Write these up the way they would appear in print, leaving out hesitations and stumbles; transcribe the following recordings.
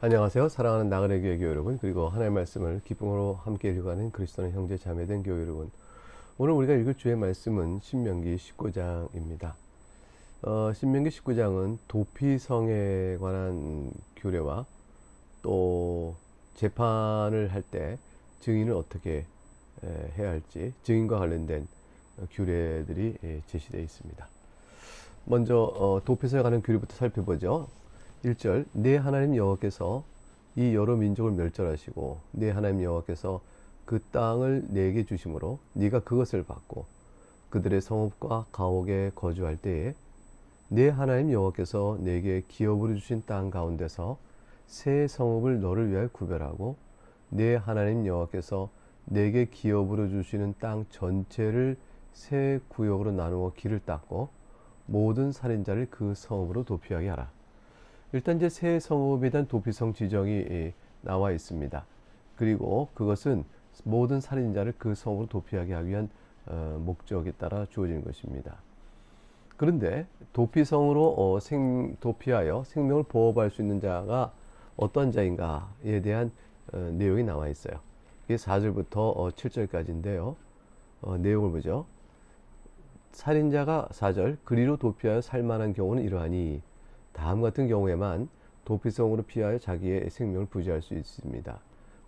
안녕하세요. 사랑하는 나그네 교회 교회 여러분, 그리고 하나님의 말씀을 기쁨으로 함께 읽어가는 그리스도는 형제 자매된 교회 여러분. 오늘 우리가 읽을 주의 말씀은 신명기 19장입니다. 신명기 19장은 도피성에 관한 규례와 또 재판을 할 때 증인을 어떻게 해야 할지, 증인과 관련된 규례들이 제시되어 있습니다. 먼저 도피성에 관한 규례부터 살펴보죠. 1절, 내 하나님 여호와께서 이 여러 민족을 멸절하시고 내 하나님 여호와께서 그 땅을 내게 주심으로 네가 그것을 받고 그들의 성읍과 가옥에 거주할 때에 내 하나님 여호와께서 내게 기업으로 주신 땅 가운데서 새 성읍을 너를 위하여 구별하고 내 하나님 여호와께서 내게 기업으로 주시는 땅 전체를 새 구역으로 나누어 길을 닦고 모든 살인자를 그 성읍으로 도피하게 하라. 일단 이제 새 성읍에 대한 도피성 지정이 나와 있습니다. 그리고 그것은 모든 살인자를 그 성으로 도피하게 하기 위한 목적에 따라 주어지는 것입니다. 그런데 도피성으로 도피하여 생명을 보호할 수 있는 자가 어떤 자인가에 대한 내용이 나와 있어요. 이게 4절부터 7절까지인데요. 내용을 보죠. 살인자가 4절, 그리로 도피하여 살만한 경우는 이러하니 다음 같은 경우에만 도피성으로 피하여 자기의 생명을 부지할 수 있습니다.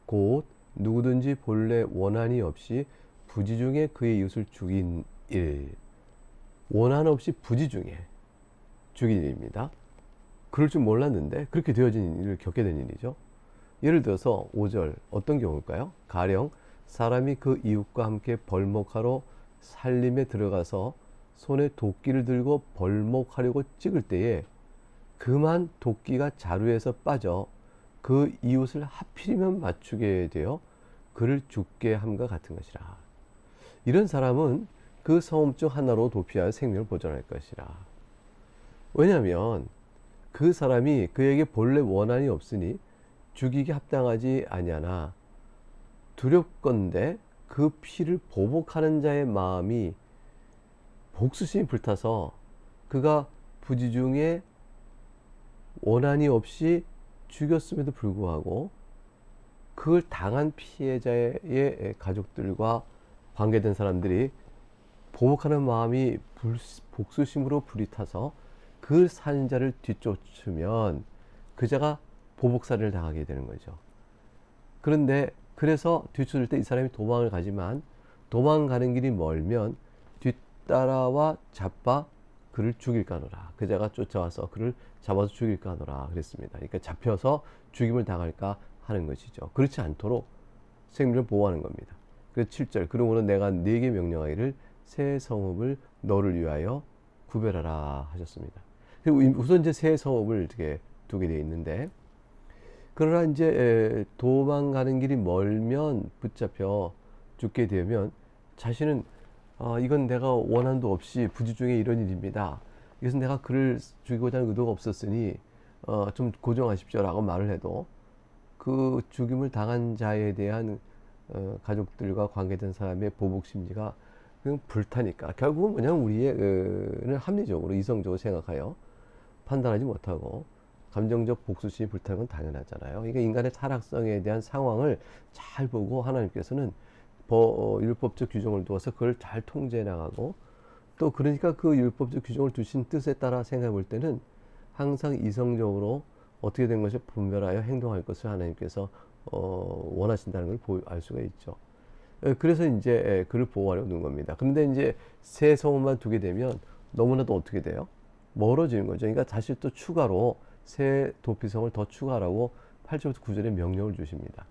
곧 누구든지 본래 원한이 없이 부지 중에 그의 이웃을 죽인 일, 원한 없이 부지 중에 죽인 일입니다. 그럴 줄 몰랐는데 그렇게 되어진 일을 겪게 된 일이죠. 예를 들어서 5절 어떤 경우일까요? 가령 사람이 그 이웃과 함께 벌목하러 살림에 들어가서 손에 도끼를 들고 벌목하려고 찍을 때에 그만 도끼가 자루에서 빠져 그 이웃을 하필이면 맞추게 되어 그를 죽게 함과 같은 것이라. 이런 사람은 그 성읍 중 하나로 도피하여 생명을 보존할 것이라. 왜냐하면 그 사람이 그에게 본래 원한이 없으니 죽이기 합당하지 아니하나 두렵건대 그 피를 보복하는 자의 마음이 복수심이 불타서 그가 부지 중에 원한이 없이 죽였음에도 불구하고 그걸 당한 피해자의 가족들과 관계된 사람들이 보복하는 마음이 복수심으로 불이 타서 그 살인자를 뒤쫓으면 그자가 보복살인을 당하게 되는 거죠. 그런데 그래서 뒤쫓을 때 이 사람이 도망을 가지만 도망가는 길이 멀면 뒤따라와 잡아 그를 죽일까 하노라. 그자가 쫓아와서 그를 잡아서 죽일까 하노라 그랬습니다. 그러니까 잡혀서 죽임을 당할까 하는 것이죠. 그렇지 않도록 생명을 보호하는 겁니다. 그래서 7절, 그러므로 내가 네게 명령하기를 새 성읍을 너를 위하여 구별하라 하셨습니다. 우선 이제 새 성읍을 이렇게 두게 되어 있는데, 그러나 이제 도망가는 길이 멀면 붙잡혀 죽게 되면 자신은 이건 내가 원한도 없이 부지 중에 이런 일입니다. 그래서 내가 그를 죽이고자 하는 의도가 없었으니 좀 고정하십시오 라고 말을 해도 그 죽임을 당한 자에 대한 가족들과 관계된 사람의 보복 심리가 그냥 불타니까 결국은 뭐냐면 우리의 합리적으로 이성적으로 생각하여 판단하지 못하고 감정적 복수심이 불타는 건 당연하잖아요. 그러니까 인간의 타락성에 대한 상황을 잘 보고 하나님께서는 율법적 규정을 두어서 그걸 잘 통제해 나가고, 또 그러니까 그 율법적 규정을 두신 뜻에 따라 생각해 볼 때는 항상 이성적으로 어떻게 된 것이 분별하여 행동할 것을 하나님께서 원하신다는 걸 알 수가 있죠. 그래서 이제 그를 보호하려고 놓은 겁니다. 그런데 이제 새 성읍만 두게 되면 너무나도 어떻게 돼요? 멀어지는 거죠. 그러니까 다시 또 추가로 새 도피성을 더 추가하라고 8절부터 9절에 명령을 주십니다.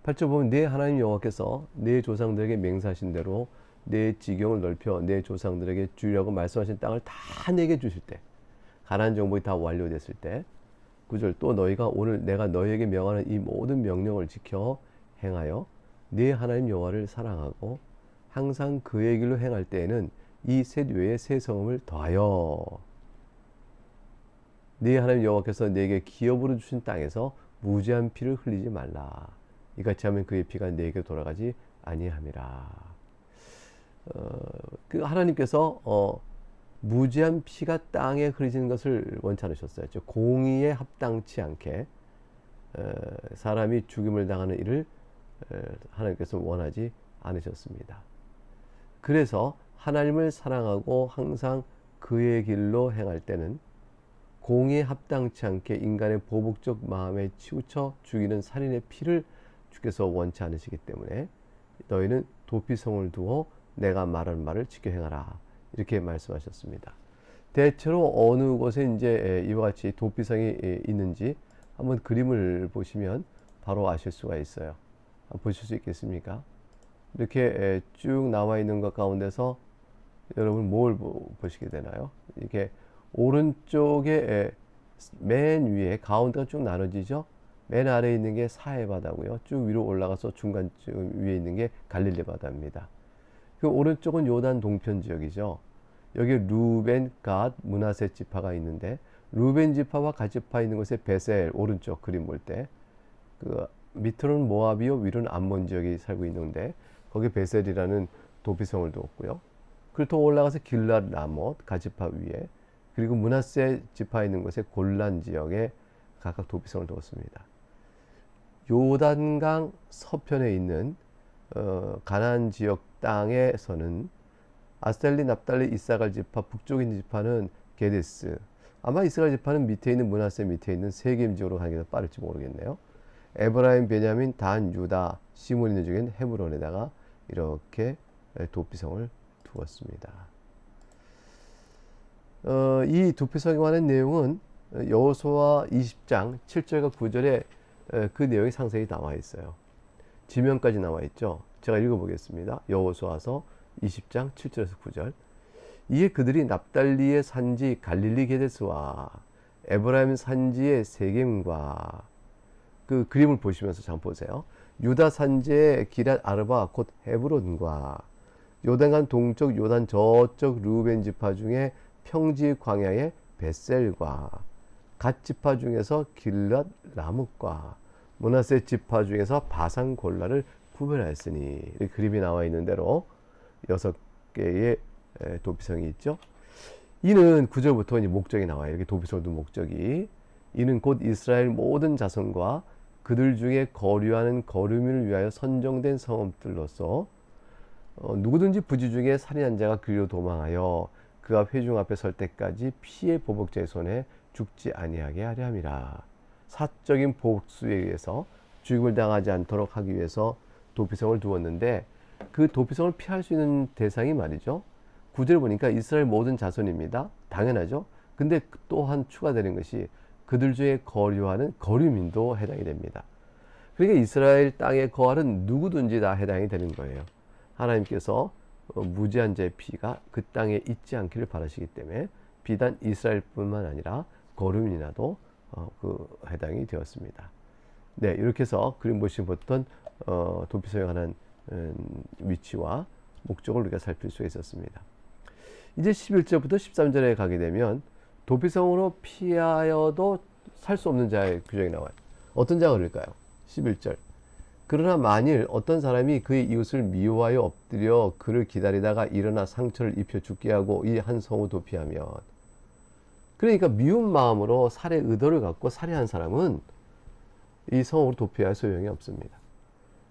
8절 보면 내 하나님 여호와께서 내 조상들에게 맹세하신 대로 내 지경을 넓혀 내 조상들에게 주려고 말씀하신 땅을 다 내게 주실 때, 가나안 정복이 다 완료됐을 때, 9절 또 너희가 오늘 내가 너희에게 명하는 이 모든 명령을 지켜 행하여 네 하나님 여호와를 사랑하고 항상 그의 길로 행할 때에는 이 셋 외에 새 성음을 더하여 네 하나님 여호와께서 내게 기업으로 주신 땅에서 무죄한 피를 흘리지 말라. 이같이 하면 그의 피가 내게 돌아가지 아니함이라. 그 하나님께서 무죄한 피가 땅에 흐르지는 것을 원치 않으셨어요. 공의에 합당치 않게 사람이 죽임을 당하는 일을 하나님께서 원하지 않으셨습니다. 그래서 하나님을 사랑하고 항상 그의 길로 행할 때는 공의에 합당치 않게 인간의 보복적 마음에 치우쳐 죽이는 살인의 피를 주께서 원치 않으시기 때문에 너희는 도피성을 두어 내가 말하는 말을 지켜 행하라, 이렇게 말씀하셨습니다. 대체로 어느 곳에 이제 이와 같이 도피성이 있는지 한번 그림을 보시면 바로 아실 수가 있어요. 보실 수 있겠습니까? 이렇게 쭉 나와 있는 것 가운데서 여러분 뭘 보시게 되나요? 이렇게 오른쪽에 맨 위에 가운데가 쭉 나눠지죠. 맨 아래에 있는 게 사해 바다고요. 쭉 위로 올라가서 중간쯤 위에 있는 게 갈릴리 바다입니다. 그 오른쪽은 요단 동편 지역이죠. 여기 루벤, 갓, 므낫세 지파가 있는데 루벤 지파와 갓 지파 있는 곳에 베셀, 오른쪽 그림 볼 때 그 밑으로는 모압이요, 위로는 암몬 지역이 살고 있는데 거기 베셀이라는 도피성을 두었고요. 그리고 또 올라가서 길랏 라못, 갓 지파 위에, 그리고 므낫세 지파 있는 곳에 골란 지역에 각각 도피성을 두었습니다. 요단강 서편에 있는 가나안 지역 땅에서는 아스델리, 납달리, 이사갈 지파, 북쪽에 있는 지파는 게데스, 아마 이스라엘 지파는 밑에 있는 므낫세 밑에 있는 세겜 지역으로 가는 게 더 빠를지 모르겠네요. 에브라임, 베냐민, 단, 유다, 시몬 있는 중엔 헤브론에다가 이렇게 도피성을 두었습니다. 이 도피성에 관한 내용은 여호수아 20장 7절과 9절에 그 내용이 상세히 나와 있어요. 지명까지 나와 있죠. 제가 읽어보겠습니다. 여호수아서 20장 7절에서 9절. 이에 그들이 납달리의 산지 갈릴리 게데스와 에브라임 산지의 세겜과, 그 그림을 보시면서 잠 보세요. 유다 산지의 기랏 아르바 곧 헤브론과 요단강 동쪽 요단 저쪽 루벤 지파 중에 평지 광야의 벳셀과 갓 지파 중에서 길랏 라뭇과 므낫세 지파 중에서 바산 골라를 구별하였으니, 이 그림이 나와 있는 대로 6개의 도피성이 있죠. 이는 9절부터 이제 목적이 나와요. 이렇게 도피성을 둔 목적이, 이는 곧 이스라엘 모든 자손과 그들 중에 거류하는 거류민을 위하여 선정된 성읍들로서 누구든지 부지 중에 살인한 자가 그리로 도망하여 그가 회중 앞에 설 때까지 피해 보복자의 손에 죽지 아니하게 하려 함이라. 사적인 복수에 의해서 죽임을 당하지 않도록 하기 위해서 도피성을 두었는데, 그 도피성을 피할 수 있는 대상이 말이죠, 9절 보니까 이스라엘 모든 자손입니다. 당연하죠. 근데 또한 추가되는 것이 그들 중에 거류하는 거류민도 해당이 됩니다. 그러니까 이스라엘 땅에 거하는 누구든지 다 해당이 되는 거예요. 하나님께서 무지한 자의 피가 그 땅에 있지 않기를 바라시기 때문에 비단 이스라엘뿐만 아니라 거류민이라도 해당이 되었습니다. 네, 이렇게 해서 그림 보시면 보던 도피성에 관한 위치와 목적을 우리가 살필 수 있었습니다. 이제 11절부터 13절에 가게 되면 도피성으로 피하여도 살 수 없는 자의 규정이 나와요. 어떤 자가 그럴까요? 11절. 그러나 만일 어떤 사람이 그의 이웃을 미워하여 엎드려 그를 기다리다가 일어나 상처를 입혀 죽게 하고 이 한 성을 도피하면, 그러니까 미운 마음으로 살해 의도를 갖고 살해한 사람은 이 성으로 도피할 소용이 없습니다.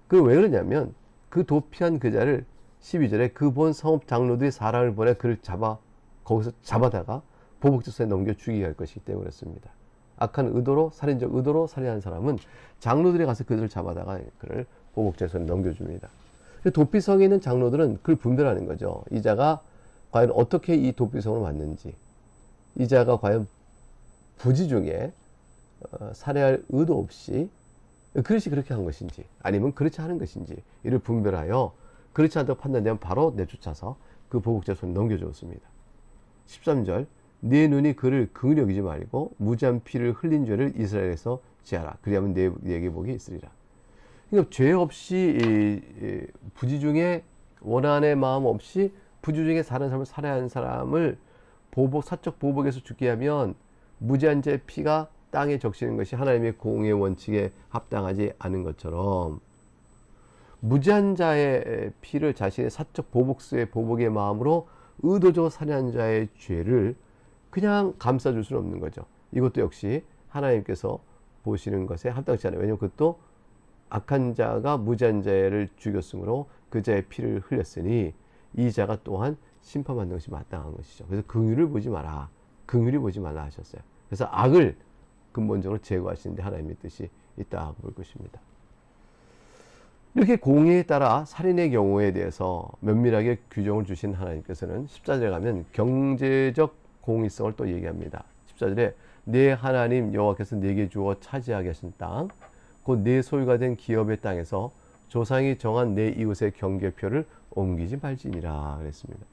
그 왜 그러냐면 그 도피한 그 자를 12절에 그 본 성읍 장로들이 사람을 보내 그를 거기서 잡아다가 보복자손에 넘겨 죽이게 할 것이기 때문에 그렇습니다. 악한 의도로, 살인적 의도로 살해한 사람은 장로들이 가서 그들을 잡아다가 그를 보복자손에 넘겨줍니다. 도피성에 있는 장로들은 그걸 분별하는 거죠. 이 자가 과연 어떻게 이 도피성으로 왔는지, 이 자가 과연 부지 중에 살해할 의도 없이 그릇이 그렇게 한 것인지 아니면 그렇지 않은 것인지, 이를 분별하여 그렇지 않다고 판단되면 바로 내쫓아서 그 보복자 손에 넘겨주었습니다. 13절, 네 눈이 그를 긍휼히 여기지 말고 무지한 피를 흘린 죄를 이스라엘에서 지하라. 그리하면 네게 복이 있으리라. 그러니까 죄 없이 부지 중에 원한의 마음 없이 부지 중에 다른 사람을 살해한 사람을 사적 보복에서 죽게 하면 무지한 자의 피가 땅에 적시는 것이 하나님의 공의 원칙에 합당하지 않은 것처럼, 무지한 자의 피를 자신의 사적 보복수의 보복의 마음으로 의도적으로 살해한 자의 죄를 그냥 감싸줄 수는 없는 거죠. 이것도 역시 하나님께서 보시는 것에 합당치 않아요. 왜냐하면 그것도 악한 자가 무지한 자를 죽였으므로 그 자의 피를 흘렸으니 이 자가 또한 심판받는 것이 마땅한 것이죠. 그래서 긍휼을 보지 마라. 긍휼히 보지 말라 하셨어요. 그래서 악을 근본적으로 제거하시는데 하나님의 뜻이 있다고 볼 것입니다. 이렇게 공의에 따라 살인의 경우에 대해서 면밀하게 규정을 주신 하나님께서는 14절에 가면 경제적 공의성을 또 얘기합니다. 14절에 내 하나님 여호와께서 내게 주어 차지하게 하신 땅, 곧 내 소유가 된 기업의 땅에서 조상이 정한 내 이웃의 경계표를 옮기지 말지니라 그랬습니다.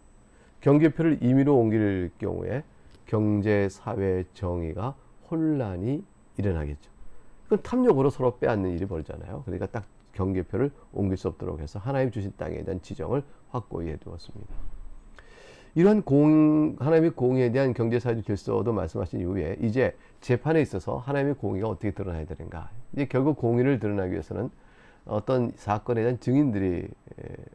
경계표를 임의로 옮길 경우에 경제, 사회, 정의가 혼란이 일어나겠죠. 그건 탐욕으로 서로 빼앗는 일이 벌어지잖아요. 그러니까 딱 경계표를 옮길 수 없도록 해서 하나님 주신 땅에 대한 지정을 확고히 해두었습니다. 이러한 하나님의 공의에 대한 경제사회적 질서도 말씀하신 이후에 이제 재판에 있어서 하나님의 공의가 어떻게 드러나야 되는가. 이제 결국 공의를 드러나기 위해서는 어떤 사건에 대한 증인들이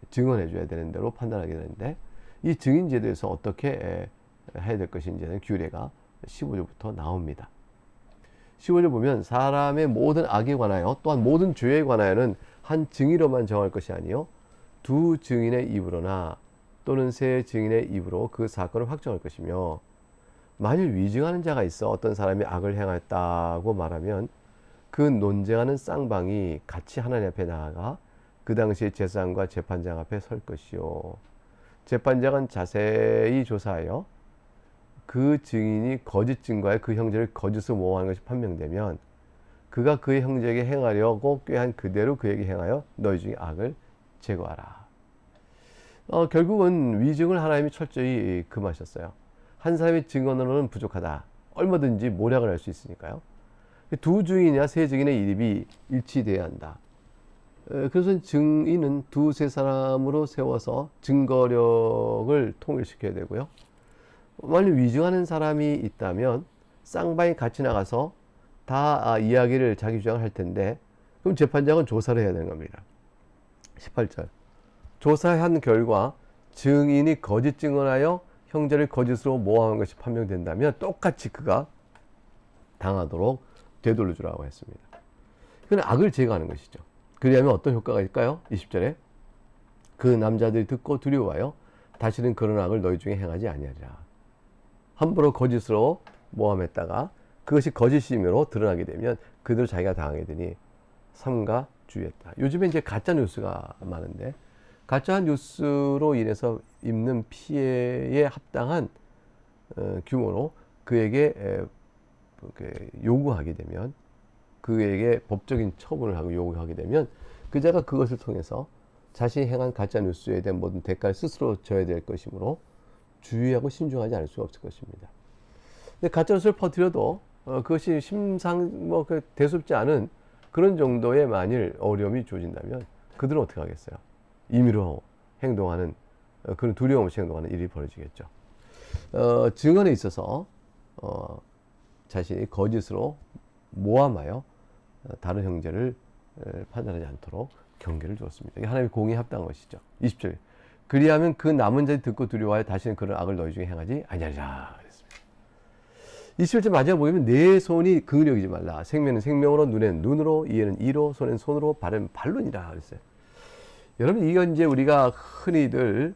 증언해 줘야 되는 대로 판단하게 되는데 이 증인 제도에서 어떻게 해야 될 것인지는 규례가 15절부터 나옵니다. 15절 보면 사람의 모든 악에 관하여 또한 모든 죄에 관하여는 한 증인으로만 정할 것이 아니요 두 증인의 입으로나 또는 세 증인의 입으로 그 사건을 확정할 것이며 만일 위증하는 자가 있어 어떤 사람이 악을 행하였다고 말하면 그 논쟁하는 쌍방이 같이 하나님 앞에 나아가 그 당시에 제사장과 재판장 앞에 설 것이요 재판장은 자세히 조사하여 그 증인이 거짓 증거에 그 형제를 거짓으로 모함하는 것이 판명되면 그가 그의 형제에게 행하려고 꾀한 그대로 그에게 행하여 너희 중에 악을 제거하라. 결국은 위증을 하나님이 철저히 금하셨어요. 한 사람의 증언으로는 부족하다. 얼마든지 모략을 할 수 있으니까요. 두 증인이나 세 증인의 일입이 일치돼야 한다. 그래서 증인은 두세 사람으로 세워서 증거력을 통일시켜야 되고요. 만약 위증하는 사람이 있다면 쌍방이 같이 나가서 다 이야기를 자기 주장을 할 텐데 그럼 재판장은 조사를 해야 되는 겁니다. 18절 조사한 결과 증인이 거짓 증언하여 형제를 거짓으로 모함한 것이 판명된다면 똑같이 그가 당하도록 되돌려 주라고 했습니다. 그건 악을 제거하는 것이죠. 그리하면 어떤 효과가 있을까요? 20절에 그 남자들이 듣고 두려워하여 다시는 그런 악을 너희 중에 행하지 아니하리라. 함부로 거짓으로 모함했다가 그것이 거짓임으로 드러나게 되면 그대로 자기가 당하게 되니 삼가 주의했다. 요즘에 이제 가짜 뉴스가 많은데 가짜 뉴스로 인해서 입는 피해에 합당한 규모로 그에게 요구하게 되면 그에게 법적인 처분을 하고 요구하게 되면 그 자가 그것을 통해서 자신이 행한 가짜 뉴스에 대한 모든 대가를 스스로 져야 될 것이므로 주의하고 신중하지 않을 수가 없을 것입니다. 근데 가짜 뉴스를 퍼뜨려도 그것이 대수롭지 않은 그런 정도의 만일 어려움이 주어진다면 그들은 어떻게 하겠어요? 임의로 행동하는 그런 두려움 없이 행동하는 일이 벌어지겠죠. 증언에 있어서 자신이 거짓으로 모함하여 다른 형제를 판단하지 않도록 경계를 두었습니다. 이게 하나님의 공의에 합당한 것이죠. 20절 그리하면 그 남은 자들이 듣고 두려워하여 다시는 그런 악을 너희 중에 행하지 아니하리라 그랬습니다. 21절 마지막 보면 내 손이 긍휼히 여기지 말라. 생명은 생명으로 눈에는 눈으로 이에는 이로 손에는 손으로 발은 발로니라 그랬어요. 여러분 이건 이제 우리가 흔히들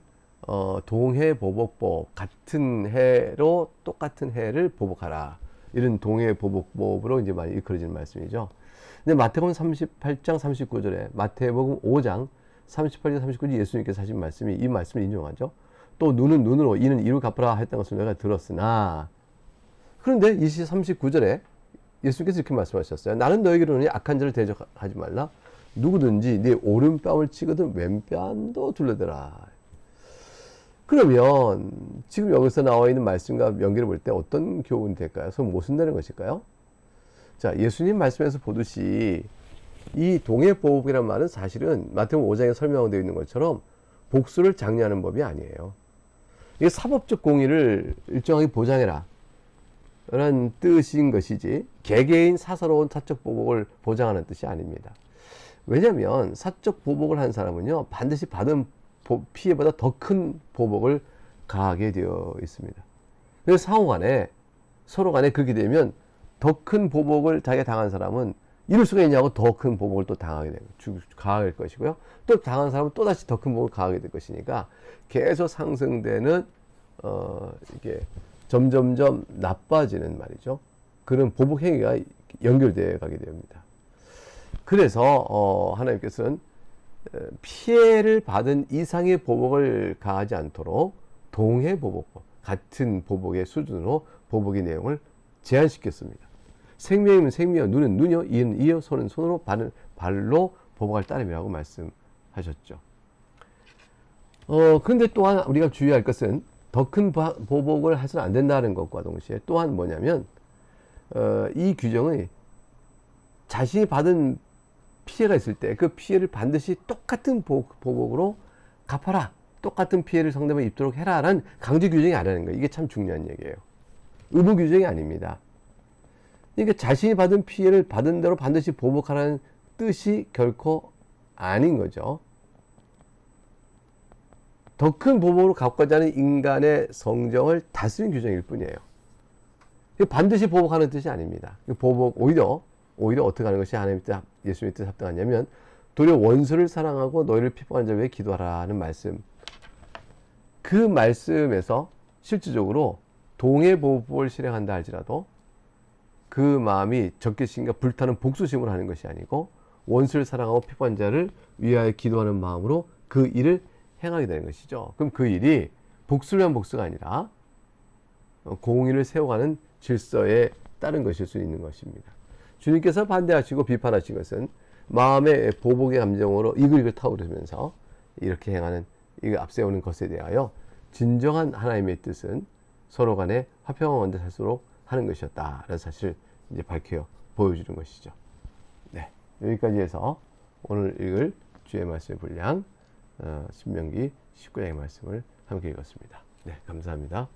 동해보복법 같은 해로 똑같은 해를 보복하라 이런 동해보복법으로 이제 많이 일컬어지는 말씀이죠. 근데 마태복음 38장 39절에 마태복음 5장 38절 39절 예수님께서 하신 말씀이 이 말씀을 인용하죠. 또 눈은 눈으로 이는 이로 갚으라 했다는 것을 내가 들었으나 그런데 39절에 예수님께서 이렇게 말씀하셨어요. 나는 너에게 이르노니 악한 자를 대적하지 말라. 누구든지 네 오른뺨을 치거든 왼뺨도 둘러대라. 그러면 지금 여기서 나와 있는 말씀과 연결해 볼 때 어떤 교훈이 될까요? 그래서 무슨 되는 것일까요? 자, 예수님 말씀에서 보듯이 이 동해보복이라는 말은 사실은 마태복음 5장에 설명되어 있는 것처럼 복수를 장려하는 법이 아니에요. 이게 사법적 공의를 일정하게 보장해라 라는 뜻인 것이지 개개인 사사로운 사적 보복을 보장하는 뜻이 아닙니다. 왜냐하면 사적 보복을 한 사람은요 반드시 받은 피해보다 더 큰 보복을 가하게 되어 있습니다. 그래서 상호 간에 서로 간에 그렇게 되면 더 큰 보복을 자기가 당한 사람은 이럴 수가 있냐고 더 큰 보복을 또 당하게 가할 것이고요. 또 당한 사람은 또 다시 더 큰 보복을 가하게 될 것이니까 계속 상승되는 이게 점점점 나빠지는 말이죠. 그런 보복 행위가 연결되어 가게 됩니다. 그래서 하나님께서는 피해를 받은 이상의 보복을 가하지 않도록 동해 보복, 같은 보복의 수준으로 보복의 내용을 제한시켰습니다. 생명이면 생명이요, 눈은 눈이요, 이는 이요, 손은 손으로, 발은 발로 보복할 따름이라고 말씀하셨죠. 그런데 또한 우리가 주의할 것은 더 큰 보복을 해서는 안 된다는 것과 동시에 또한 뭐냐면 이 규정이 자신이 받은 피해가 있을 때 그 피해를 반드시 똑같은 보복으로 갚아라. 똑같은 피해를 상대방이 입도록 해라라는 강제 규정이 아니라는 거예요. 이게 참 중요한 얘기예요. 의무 규정이 아닙니다. 그러니까 자신이 받은 피해를 받은 대로 반드시 보복하라는 뜻이 결코 아닌 거죠. 더 큰 보복으로 갚고자 하는 인간의 성정을 다스리는 규정일 뿐이에요. 반드시 보복하는 뜻이 아닙니다. 보복 오히려 어떻게 하는 것이 하나님의 뜻, 예수님의 뜻에 합당하냐면 도리어 원수를 사랑하고 너희를 핍박한 자 위해 기도하라는 말씀. 그 말씀에서 실질적으로 동해 보복을 실행한다 할지라도 그 마음이 적개심과 불타는 복수심으로 하는 것이 아니고 원수를 사랑하고 핍박한 자를 위하여 기도하는 마음으로 그 일을 행하게 되는 것이죠. 그럼 그 일이 복수를 위한 복수가 아니라 공의를 세워가는 질서에 따른 것일 수 있는 것입니다. 주님께서 반대하시고 비판하신 것은 마음의 보복의 감정으로 이글이글 타오르면서 이렇게 행하는, 이거 앞세우는 것에 대하여 진정한 하나님의 뜻은 서로 간에 화평한 원대 살수록 하는 것이었다라는 사실을 이제 밝혀 보여주는 것이죠. 네, 여기까지 해서 오늘 읽을 주의 말씀의 분량 신명기 19장의 말씀을 함께 읽었습니다. 네, 감사합니다.